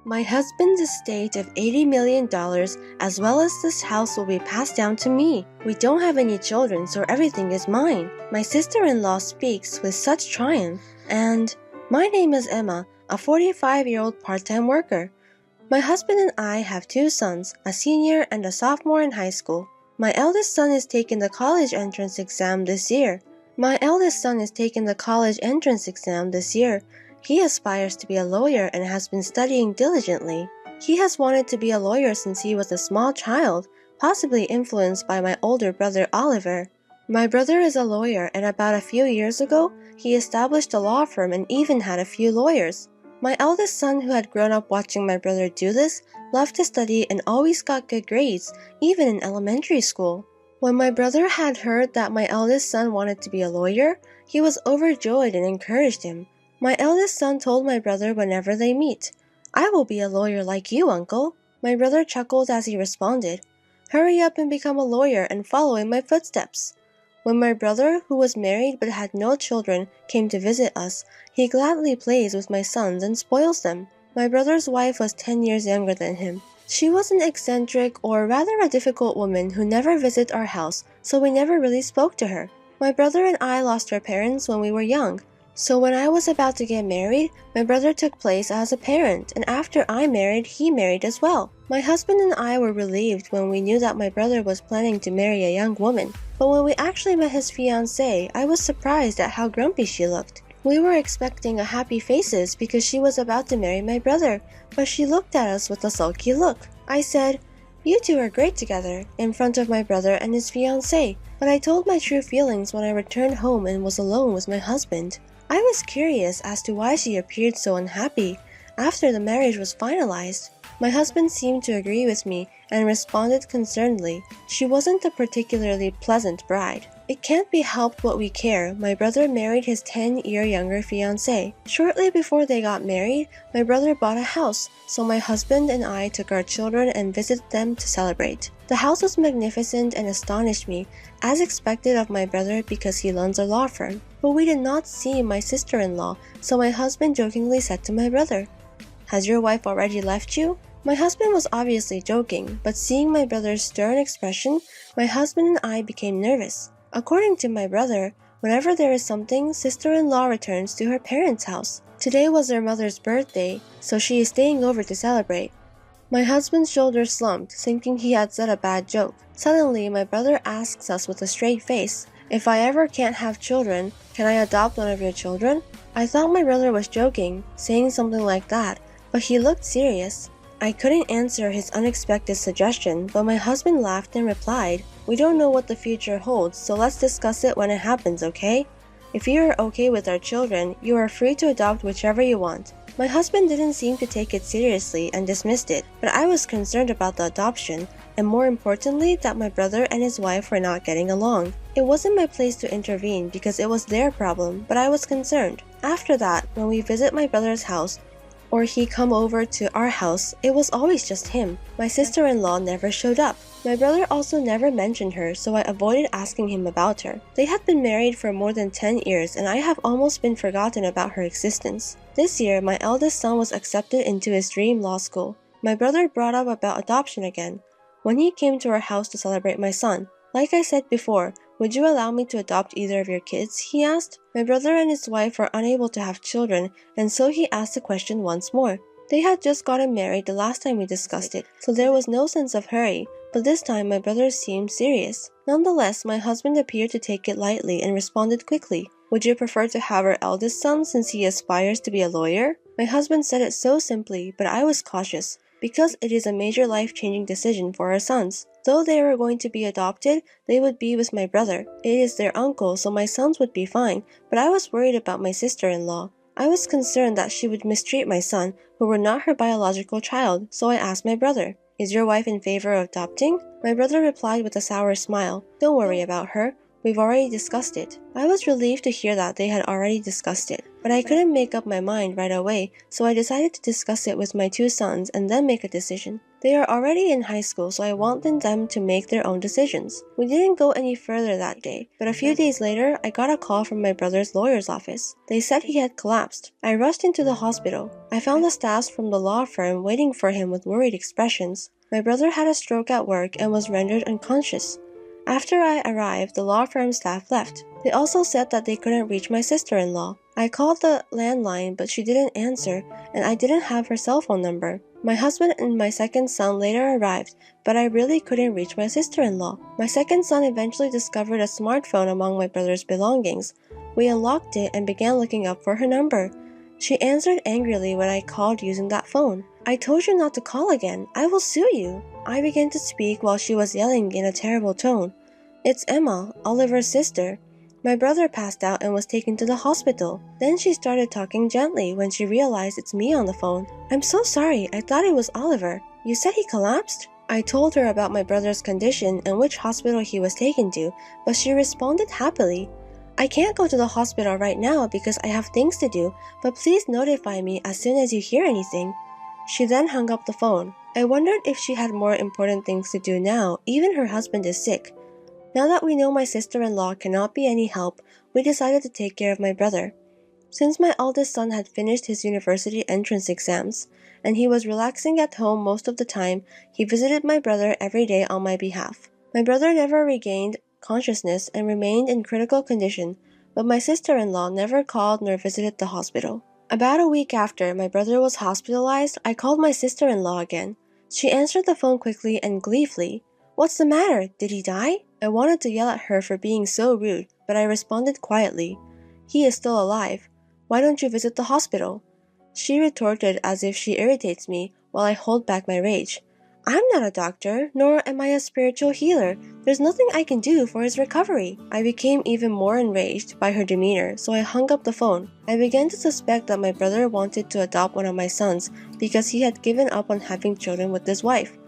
My husband's estate of $80 million as well as this house will be passed down to me. We don't have any children, so everything is mine. My sister-in-law speaks with such triumph. And my name is Emma, a 45-year-old part-time worker. My husband and I have two sons, a senior and a sophomore in high school. My eldest son is taking the college entrance exam this year. He aspires to be a lawyer and has been studying diligently. He has wanted to be a lawyer since he was a small child, possibly influenced by my older brother Oliver. My brother is a lawyer, and about a few years ago, he established a law firm and even had a few lawyers. My eldest son, who had grown up watching my brother do this, loved to study and always got good grades, even in elementary school. When my brother had heard that my eldest son wanted to be a lawyer, he was overjoyed and encouraged him. My eldest son told my brother whenever they meet, "I will be a lawyer like you, uncle." My brother chuckled as he responded, "Hurry up and become a lawyer and follow in my footsteps." When my brother, who was married but had no children, came to visit us, he gladly plays with my sons and spoils them. My brother's wife was 10 years younger than him. She was an eccentric, or rather a difficult woman who never visited our house, so we never really spoke to her. My brother and I lost our parents when we were young. So when I was about to get married, my brother took place as a parent, and after I married, he married as well. My husband and I were relieved when we knew that my brother was planning to marry a young woman. But when we actually met his fiancée, I was surprised at how grumpy she looked. We were expecting a happy faces because she was about to marry my brother, but she looked at us with a sulky look. I said, "You two are great together," in front of my brother and his fiancée, but I told my true feelings when I returned home and was alone with my husband. I was curious as to why she appeared so unhappy after the marriage was finalized. My husband seemed to agree with me and responded concernedly. She wasn't a particularly pleasant bride. It can't be helped what we care. My brother married his 10-year younger fiancée. Shortly before they got married, my brother bought a house, so my husband and I took our children and visited them to celebrate. The house was magnificent and astonished me, as expected of my brother because he runs a law firm. But we did not see my sister-in-law, so my husband jokingly said to my brother, "Has your wife already left you?" My husband was obviously joking, but seeing my brother's stern expression, my husband and I became nervous. According to my brother, whenever there is something, sister-in-law returns to her parents' house. Today was their mother's birthday, so she is staying over to celebrate. My husband's shoulders slumped, thinking he had said a bad joke. Suddenly, my brother asks us with a straight face, "If I ever can't have children, can I adopt one of your children?" I thought my brother was joking, saying something like that, but he looked serious. I couldn't answer his unexpected suggestion, but my husband laughed and replied, "We don't know what the future holds, so let's discuss it when it happens, okay? If you are okay with our children, you are free to adopt whichever you want." My husband didn't seem to take it seriously and dismissed it, but I was concerned about the adoption, and more importantly, that my brother and his wife were not getting along. It wasn't my place to intervene because it was their problem, but I was concerned. After that, when we visit my brother's house, or he come over to our house, it was always just him. My sister-in-law never showed up. My brother also never mentioned her, so I avoided asking him about her. They had been married for more than 10 years, and I have almost been forgotten about her existence. This year, my eldest son was accepted into his dream law school. My brother brought up about adoption again, when he came to our house to celebrate my son. Like I said before, "Would you allow me to adopt either of your kids?" he asked. My brother and his wife were unable to have children, and so he asked the question once more. They had just gotten married the last time we discussed it, so there was no sense of hurry, but this time my brother seemed serious. Nonetheless, my husband appeared to take it lightly and responded quickly, "Would you prefer to have our eldest son since he aspires to be a lawyer?" My husband said it so simply, but I was cautious, because it is a major life-changing decision for our sons. Though they were going to be adopted, they would be with my brother. It is their uncle, so my sons would be fine, but I was worried about my sister-in-law. I was concerned that she would mistreat my son, who were not her biological child, so I asked my brother, "Is your wife in favor of adopting?" My brother replied with a sour smile, "Don't worry about her. We've already discussed it." I was relieved to hear that they had already discussed it. but I couldn't make up my mind right away, so I decided to discuss it with my two sons and then make a decision. They are already in high school, so I wanted them to make their own decisions. We didn't go any further that day, but a few days later, I got a call from my brother's lawyer's office. They said he had collapsed. I rushed into the hospital. I found the staff from the law firm waiting for him with worried expressions. My brother had a stroke at work and was rendered unconscious. After I arrived, the law firm staff left. They also said that they couldn't reach my sister-in-law. I called the landline, but she didn't answer, and I didn't have her cell phone number. My husband and my second son later arrived, but I really couldn't reach my sister-in-law. My second son eventually discovered a smartphone among my brother's belongings. We unlocked it and began looking up for her number. She answered angrily when I called using that phone. "I told you not to call again. I will sue you." I began to speak while she was yelling in a terrible tone. "It's Emma, Oliver's sister. My brother passed out and was taken to the hospital." Then she started talking gently when she realized it's me on the phone. "I'm so sorry, I thought it was Oliver. You said he collapsed?" I told her about my brother's condition and which hospital he was taken to, but she responded happily. "I can't go to the hospital right now because I have things to do, but please notify me as soon as you hear anything." She then hung up the phone. I wondered if she had more important things to do now, even her husband is sick. Now that we know my sister-in-law cannot be any help, we decided to take care of my brother. Since my eldest son had finished his university entrance exams, and he was relaxing at home most of the time, he visited my brother every day on my behalf. My brother never regained consciousness and remained in critical condition, but my sister-in-law never called nor visited the hospital. About a week after my brother was hospitalized, I called my sister-in-law again. She answered the phone quickly and gleefully. "What's the matter? Did he die?" I wanted to yell at her for being so rude, but I responded quietly. "He is still alive. Why don't you visit the hospital?" She retorted as if she irritates me while I hold back my rage. "I'm not a doctor, nor am I a spiritual healer. There's nothing I can do for his recovery." I became even more enraged by her demeanor, so I hung up the phone. I began to suspect that my brother wanted to adopt one of my sons because he had given up on having children with his wife.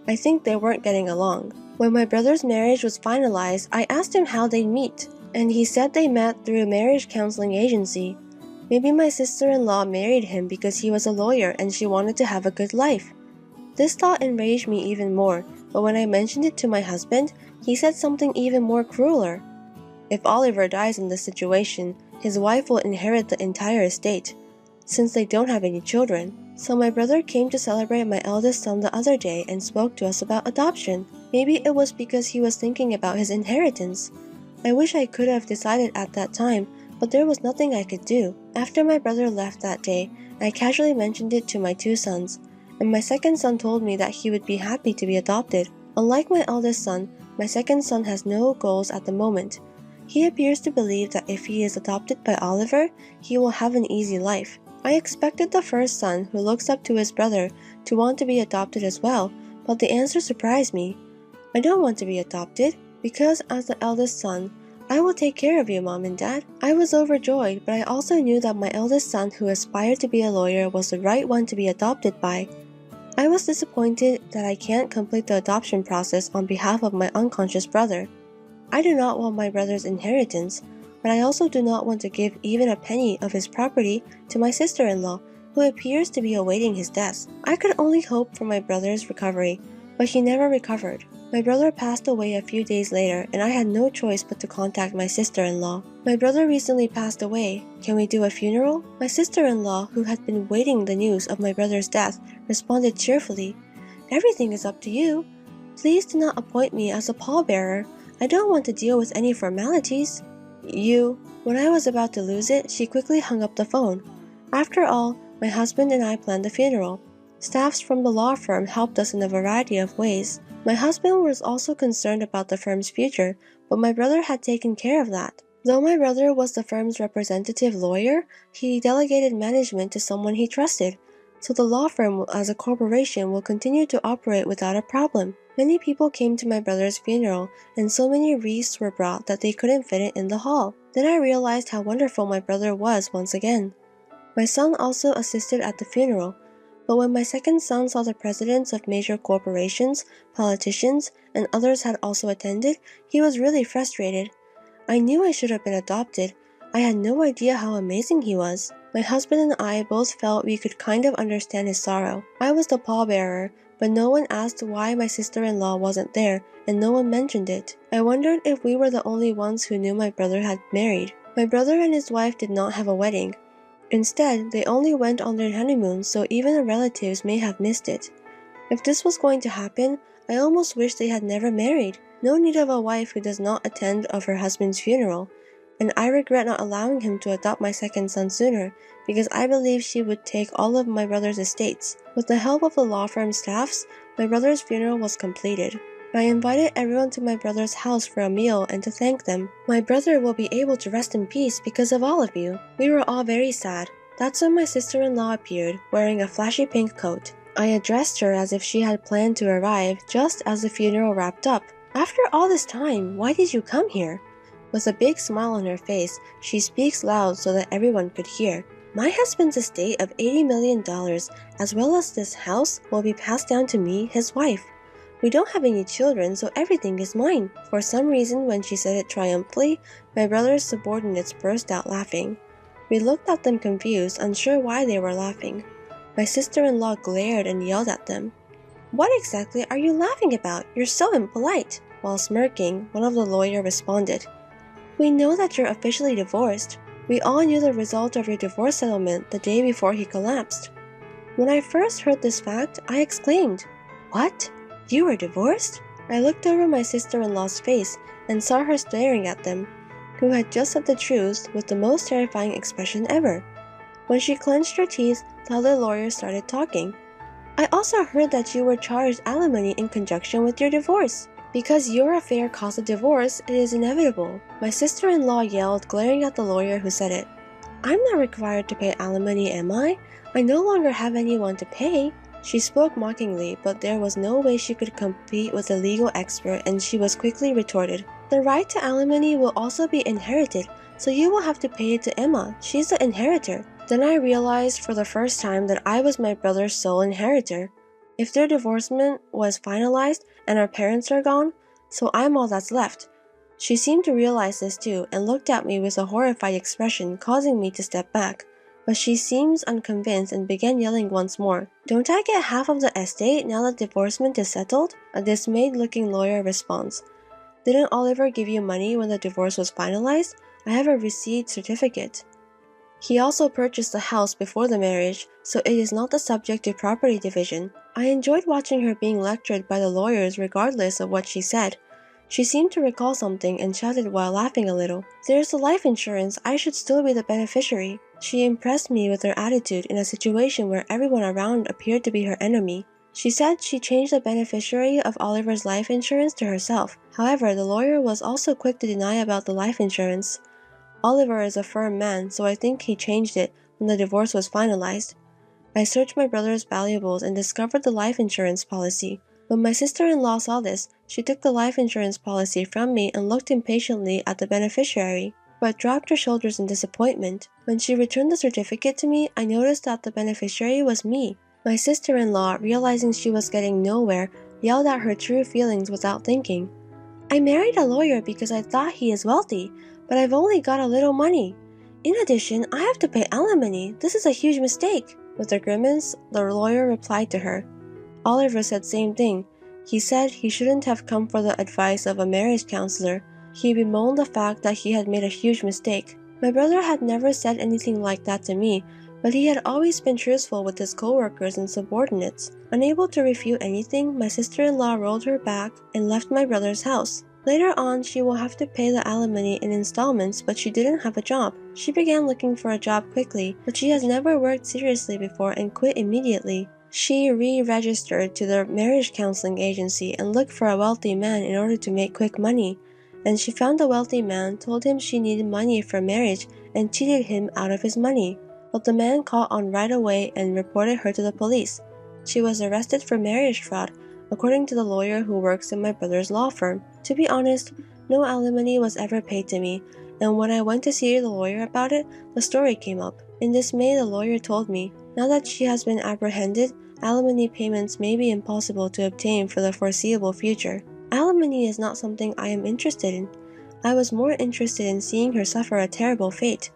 I think they weren't getting along. When my brother's marriage was finalized, I asked him how they'd meet, and he said they met through a marriage counseling agency. Maybe my sister-in-law married him because he was a lawyer and she wanted to have a good life. This thought enraged me even more, but when I mentioned it to my husband, he said something even more crueler. If Oliver dies in this situation, his wife will inherit the entire estate, since they don't have any children. So my brother came to celebrate my eldest son the other day and spoke to us about adoption. Maybe it was because he was thinking about his inheritance. I wish I could have decided at that time, but there was nothing I could do. After my brother left that day, I casually mentioned it to my two sons, and my second son told me that he would be happy to be adopted. Unlike my eldest son, my second son has no goals at the moment. He appears to believe that if he is adopted by Oliver, he will have an easy life. I expected the first son, who looks up to his brother, to want to be adopted as well, but the answer surprised me. "I don't want to be adopted, because as the eldest son, I will take care of you, Mom and Dad." I was overjoyed, but I also knew that my eldest son, who aspired to be a lawyer, was the right one to be adopted by. I was disappointed that I can't complete the adoption process on behalf of my unconscious brother. I do not want my brother's inheritance, but I also do not want to give even a penny of his property to my sister-in-law, who appears to be awaiting his death. I could only hope for my brother's recovery, but he never recovered. My brother passed away a few days later, and I had no choice but to contact my sister-in-law. "My brother recently passed away. Can we do a funeral?" My sister-in-law, who had been waiting the news of my brother's death, responded cheerfully. "Everything is up to you. Please do not appoint me as a pallbearer. I don't want to deal with any formalities." When I was about to lose it, she quickly hung up the phone. After all, my husband and I planned the funeral. Staffs from the law firm helped us in a variety of ways. My husband was also concerned about the firm's future, but my brother had taken care of that. Though my brother was the firm's representative lawyer, he delegated management to someone he trusted, so the law firm as a corporation will continue to operate without a problem. Many people came to my brother's funeral, and so many wreaths were brought that they couldn't fit it in the hall. Then I realized how wonderful my brother was once again. My son also assisted at the funeral, but when my second son saw the presidents of major corporations, politicians, and others had also attended, he was really frustrated. I knew I should have been adopted. I had no idea how amazing he was. My husband and I both felt we could kind of understand his sorrow. I was the pallbearer, but no one asked why my sister-in-law wasn't there, and no one mentioned it. I wondered if we were the only ones who knew my brother had married. My brother and his wife did not have a wedding. Instead, they only went on their honeymoon, so even the relatives may have missed it. If this was going to happen, I almost wish they had never married. No need of a wife who does not attend of her husband's funeral. And I regret not allowing him to adopt my second son sooner, because I believe she would take all of my brother's estates. With the help of the law firm staffs, my brother's funeral was completed. I invited everyone to my brother's house for a meal and to thank them. My brother will be able to rest in peace because of all of you. We were all very sad. That's when my sister-in-law appeared, wearing a flashy pink coat. I addressed her as if she had planned to arrive just as the funeral wrapped up. After all this time, why did you come here? With a big smile on her face, she speaks loud so that everyone could hear. My husband's estate of $80 million, as well as this house, will be passed down to me, his wife. We don't have any children, so everything is mine. For some reason, when she said it triumphantly, my brother's subordinates burst out laughing. We looked at them confused, unsure why they were laughing. My sister-in-law glared and yelled at them. "What exactly are you laughing about? You're so impolite." While smirking, one of the lawyers responded, "We know that you're officially divorced. We all knew the result of your divorce settlement the day before he collapsed." When I first heard this fact, I exclaimed, "What? You were divorced?" I looked over my sister-in-law's face and saw her staring at them, who had just said the truth with the most terrifying expression ever. When she clenched her teeth, the other lawyer started talking. "I also heard that you were charged alimony in conjunction with your divorce. Because your affair caused a divorce, it is inevitable." My sister-in-law yelled, glaring at the lawyer who said it. "I'm not required to pay alimony, am I? I no longer have anyone to pay." She spoke mockingly, but there was no way she could compete with a legal expert, and she was quickly retorted, "The right to alimony will also be inherited, so you will have to pay it to Emma. She's the inheritor." Then I realized for the first time that I was my brother's sole inheritor. If their divorcement was finalized and our parents are gone, so I'm all that's left. She seemed to realize this too and looked at me with a horrified expression, causing me to step back. But she seems unconvinced and began yelling once more. "Don't I get half of the estate now that divorcement is settled?" A dismayed-looking lawyer responds. "Didn't Oliver give you money when the divorce was finalized? I have a receipt certificate." He also purchased the house before the marriage, so it is not the subject to property division. I enjoyed watching her being lectured by the lawyers regardless of what she said. She seemed to recall something and shouted while laughing a little, "There's the life insurance, I should still be the beneficiary." She impressed me with her attitude in a situation where everyone around appeared to be her enemy. She said she changed the beneficiary of Oliver's life insurance to herself. However, the lawyer was also quick to deny about the life insurance. Oliver is a firm man, so I think he changed it when the divorce was finalized. I searched my brother's valuables and discovered the life insurance policy. When my sister-in-law saw this, she took the life insurance policy from me and looked impatiently at the beneficiary, but dropped her shoulders in disappointment. When she returned the certificate to me, I noticed that the beneficiary was me. My sister-in-law, realizing she was getting nowhere, yelled out her true feelings without thinking. "I married a lawyer because I thought he is wealthy, but I've only got a little money. In addition, I have to pay alimony. This is a huge mistake." With a grimace, the lawyer replied to her. Oliver said same thing. He said he shouldn't have come for the advice of a marriage counselor. He bemoaned the fact that he had made a huge mistake. My brother had never said anything like that to me, but he had always been truthful with his co-workers and subordinates. Unable to refute anything, my sister-in-law rolled her back and left my brother's house. Later on, she will have to pay the alimony in installments, but she didn't have a job. She began looking for a job quickly, but she has never worked seriously before and quit immediately. She re-registered to the marriage counseling agency and looked for a wealthy man in order to make quick money. And she found a wealthy man, told him she needed money for marriage, and cheated him out of his money. But the man caught on right away and reported her to the police. She was arrested for marriage fraud, according to the lawyer who works in my brother's law firm. To be honest, no alimony was ever paid to me, and when I went to see the lawyer about it, the story came up. In dismay, the lawyer told me, now that she has been apprehended, alimony payments may be impossible to obtain for the foreseeable future. Alimony is not something I am interested in. I was more interested in seeing her suffer a terrible fate.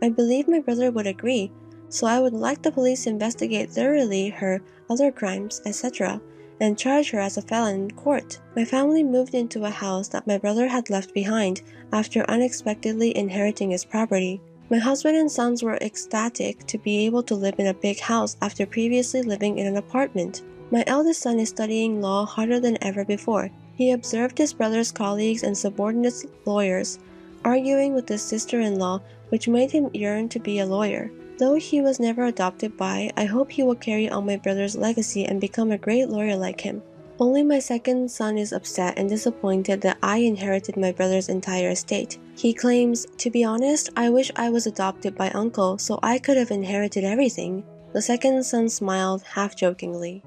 I believe my brother would agree, so I would like the police to investigate thoroughly her other crimes, etc., and charge her as a felon in court. My family moved into a house that my brother had left behind after unexpectedly inheriting his property. My husband and sons were ecstatic to be able to live in a big house after previously living in an apartment. My eldest son is studying law harder than ever before. He observed his brother's colleagues and subordinate lawyers arguing with his sister-in-law, which made him yearn to be a lawyer. Though he was never adopted by, I hope he will carry on my brother's legacy and become a great lawyer like him. Only my second son is upset and disappointed that I inherited my brother's entire estate. He claims, "To be honest, I wish I was adopted by uncle so I could have inherited everything." The second son smiled half-jokingly.